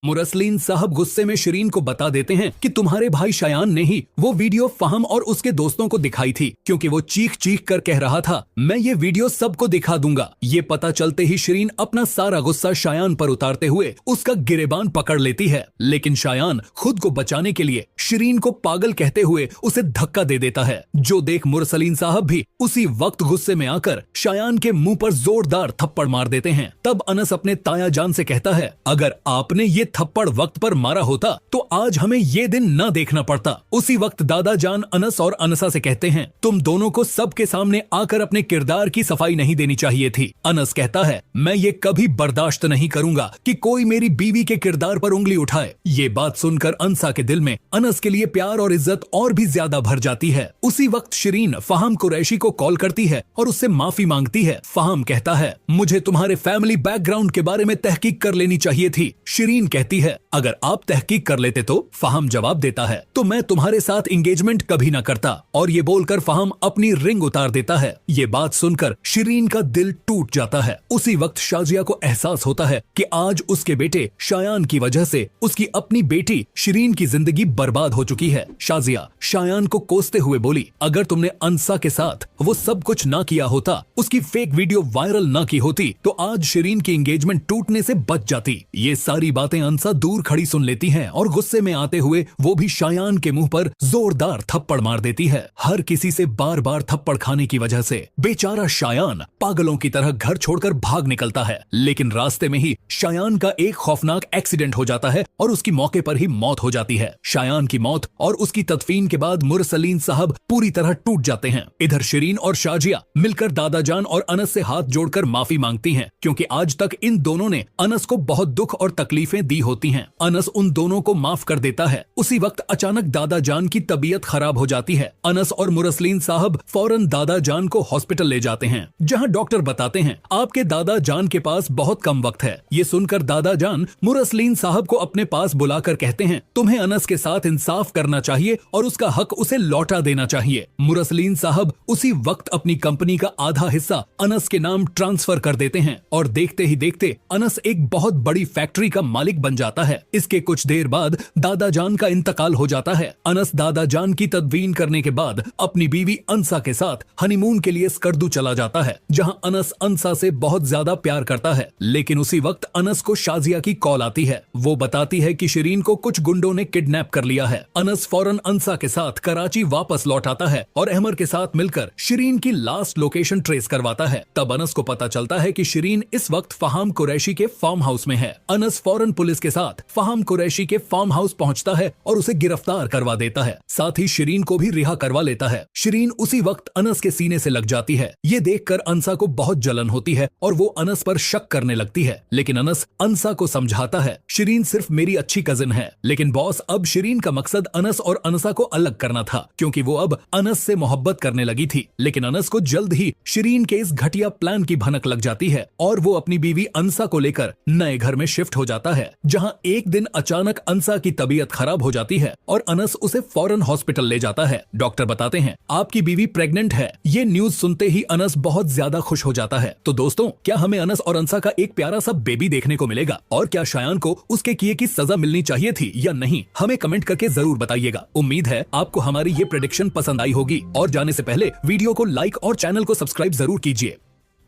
मुरसलीन साहब गुस्से में शिरीन को बता देते हैं कि तुम्हारे भाई शयान ने ही वो वीडियो फहम और उसके दोस्तों को दिखाई थी, क्योंकि वो चीख चीख कर कह रहा था मैं ये वीडियो सबको दिखा दूंगा। ये पता चलते ही शिरीन अपना सारा गुस्सा शयान पर उतारते हुए उसका गिरेबान पकड़ लेती है, लेकिन शयान खुद को बचाने के लिए शिरीन को पागल कहते हुए उसे धक्का दे देता है, जो देख मुरसलीन साहब भी उसी वक्त गुस्से में आकर शयान के मुंह पर जोरदार थप्पड़ मार देते हैं। तब अनस अपने ताया जान से कहता है अगर आपने ये थप्पड़ वक्त पर मारा होता तो आज हमें ये दिन न देखना पड़ता। उसी वक्त दादा जान अनस और अनसा से कहते हैं तुम दोनों को सबके सामने आकर अपने किरदार की सफाई नहीं देनी चाहिए थी। अनस कहता है मैं ये कभी बर्दाश्त नहीं करूंगा कि कोई मेरी बीवी के किरदार पर उंगली उठाए। ये बात सुनकर अनसा के दिल में अनस के लिए प्यार और इज्जत और भी ज्यादा भर जाती है। उसी वक्त शिरीन फहम कुरैशी को कॉल करती है और उससे माफी मांगती है। फहम कहता है मुझे तुम्हारे फैमिली बैकग्राउंड के बारे में तहकीक कर लेनी चाहिए थी। शिरीन कहती है अगर आप तहकीक कर लेते तो। फहम जवाब देता है तो मैं तुम्हारे साथ एंगेजमेंट कभी ना करता, और ये बोलकर फहम अपनी रिंग उतार देता है। ये बात सुनकर शिरीन का दिल टूट जाता है। उसी वक्त शाजिया को एहसास होता है कि आज उसके बेटे शायान की वजह से उसकी अपनी बेटी शिरीन की जिंदगी बर्बाद हो चुकी है। शाजिया शायान को कोसते हुए बोली अगर तुमने अनसा के साथ वो सब कुछ ना किया होता, उसकी फेक वीडियो वायरल ना की होती, तो आज शिरीन की एंगेजमेंट टूटने से बच जाती। ये सारी बातें अनसा दूर खड़ी सुन लेती है और गुस्से में आते हुए वो भी शायान के मुंह पर जोरदार थप्पड़ मार देती है। हर किसी से बार बार थप्पड़ खाने की वजह से बेचारा शायान पागलों की तरह घर छोड़कर भाग निकलता है, लेकिन रास्ते में ही शायान का एक खौफनाक एक्सीडेंट हो जाता है और उसकी मौके पर ही मौत हो जाती है। शायान की मौत और उसकी तदफीन के बाद मुरसलीन साहब पूरी तरह टूट जाते हैं। इधर शिरीन और शाजिया मिलकर दादा जान और अनस से हाथ जोड़कर माफी मांगती हैं, क्योंकि आज तक इन दोनों ने अनस को बहुत दुख और तकलीफें दी होती हैं। अनस उन दोनों को माफ कर देता है। उसी वक्त अचानक दादा जान की तबीयत खराब हो जाती है। अनस और मुरसलीन साहब फौरन दादा जान को हॉस्पिटल ले जाते हैं, जहां डॉक्टर बताते हैं आपके दादा जान के पास बहुत कम वक्त है। ये सुनकर दादा जान मुरसलीन साहब को अपने पास बुलाकर कहते हैं तुम्हें अनस के साथ इंसाफ करना चाहिए और उसका हक उसे लौटा देना चाहिए। मुरसलीन साहब उसी वक्त अपनी कंपनी का आधा हिस्सा अनस के नाम ट्रांसफर कर देते हैं और देखते ही देखते अनस एक बहुत बड़ी फैक्ट्री का मालिक बन जाता है। इसके कुछ देर बाद दादा जान का इंतकाल हो जाता है। अनस दादा जान की तदवीन करने के बाद अपनी बीवी अनसा के साथ हनीमून के लिए स्कर्दू चला जाता है, जहां अनस अनसा से बहुत ज्यादा प्यार करता है। लेकिन उसी वक्त अनस को शाजिया की कॉल आती है। वो बताती है कि शिरीन को कुछ गुंडों ने किडनैप कर लिया है। अनस फौरन अनसा के साथ कराची वापस लौट आता है और अहमर के साथ मिलकर शिरीन की लास्ट लोकेशन ट्रेस करवाता है। तब अनस को पता चलता है कि शिरीन इस वक्त फहम कुरैशी के फार्म हाउस में है। अनस फौरन पुलिस के साथ फहम कुरैशी के फार्म हाउस पहुंचता है और उसे गिरफ्तार करवा देता है। साथ ही शिरीन को भी रिहा करवा लेता है। शिरीन उसी वक्त अनस के सीने से लग जाती है। ये देखकर अनसा को बहुत जलन होती है और वो अनस पर शक करने लगती है, लेकिन अनस अनसा को समझाता है शिरीन सिर्फ मेरी अच्छी कजिन है। लेकिन बॉस, अब शिरीन का मकसद अनस और अनसा को अलग करना था, क्योंकि वो अब अनस से मोहब्बत करने लगी थी। लेकिन अनस को जल्द ही शिरीन के इस घटिया प्लान की भनक लग जाती है और वो अपनी बीवी अनसा को लेकर नए घर में शिफ्ट हो जाता है, जहां एक दिन अचानक अनसा की तबीयत खराब हो जाती है और अनस उसे फौरन हॉस्पिटल ले जाता है। डॉक्टर बताते हैं आपकी बीवी प्रेग्नेंट है। ये न्यूज सुनते ही अनस बहुत ज्यादा खुश हो जाता है। तो दोस्तों, क्या हमें अनस और अनसा का एक प्यारा सा बेबी देखने को मिलेगा? और क्या शायान को उसके किए की सजा मिलनी चाहिए थी या नहीं? हमें कमेंट करके जरूर बताइएगा। उम्मीद है आपको हमारी ये प्रेडिक्शन पसंद आई होगी, और जाने से पहले वीडियो को लाइक और चैनल को सब्सक्राइब जरूर कीजिए।